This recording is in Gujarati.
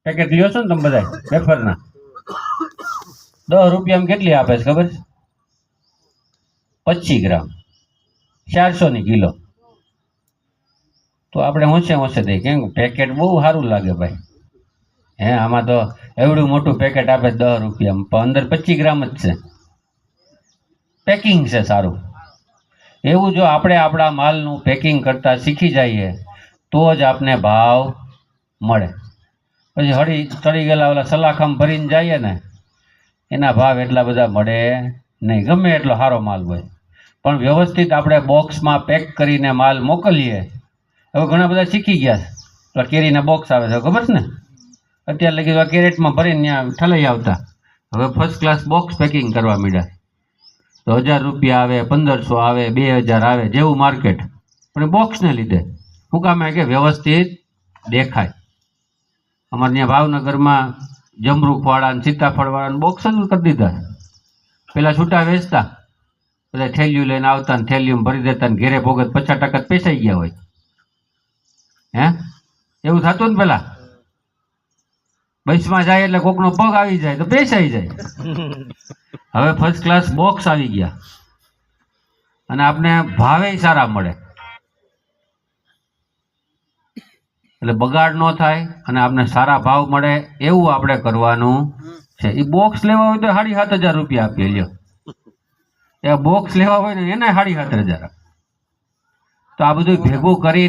પેકેટ લ્યો છો ને તમે બધા વેફરના 10 રૂપિયામાં કેટલી આપે છે ખબર છે? 25 ગ્રામ 400 ની કિલો. તો આપણે હોંશે દઈએ કેમ પેકેટ બહુ સારું લાગે ભાઈ. હે આમાં તો એવડું મોટું પેકેટ આપે 10 રૂપિયામાં પણ અંદર 25 ગ્રામ જ છે. પેકિંગ છે સારું. એવું જો આપણે આપણા માલનું પેકિંગ કરતા શીખી જઈએ તો જ આપને ભાવ મળે. પછી હળી ચડી ગયેલા ઓલા સલાખામ ભરીને જઈએ ને એના ભાવ એટલા બધા મળે નહીં, ગમે એટલો સારો માલ હોય. પણ વ્યવસ્થિત આપણે બોક્સમાં પેક કરીને માલ મોકલીએ. હવે ઘણા બધા શીખી ગયા છે. તો કેરીના બોક્સ આવે છે ખબર છે ને? અત્યારે લગી કેરેટમાં ભરીને ત્યાં ઠલાઈ આવતા. હવે ફર્સ્ટ ક્લાસ બોક્સ પેકિંગ કરવા માંડ્યા. તો 1000 રૂપિયા આવે, 1500 આવે, 2000 આવે, જેવું માર્કેટ. પણ બોક્સને લીધે શું કામ કે વ્યવસ્થિત દેખાય. અમારે ત્યાં ભાવનગરમાં જમરૂખવાળા ને સીતાફળવાળાને બોક્સ જ કરી દીધા. પેલા છૂટા વેચતા, બધા થેલીયું લઈને આવતા ને થેલીયું ભરી દેતા ને ઘેરે ભોગત 50% પેસાઈ ગયા હોય. હે એવું થતું ને પેલા બસમાં જાય એટલે કોકનો પગ આવી જાય તો પેસાઈ જાય. હવે ફર્સ્ટ ક્લાસ બોક્સ આવી ગયા અને આપને ભાવે સારા મળે એટલે બગાડ ન થાય અને આપને સારા ભાવ મળે એવું આપણે કરવાનું છે. એ બોક્સ લેવા હોય તો 7500 રૂપિયા આપીએ. લ્યો એ બોક્સ લેવા હોય ને એના 7500. તો આ બધું ભેગું કરી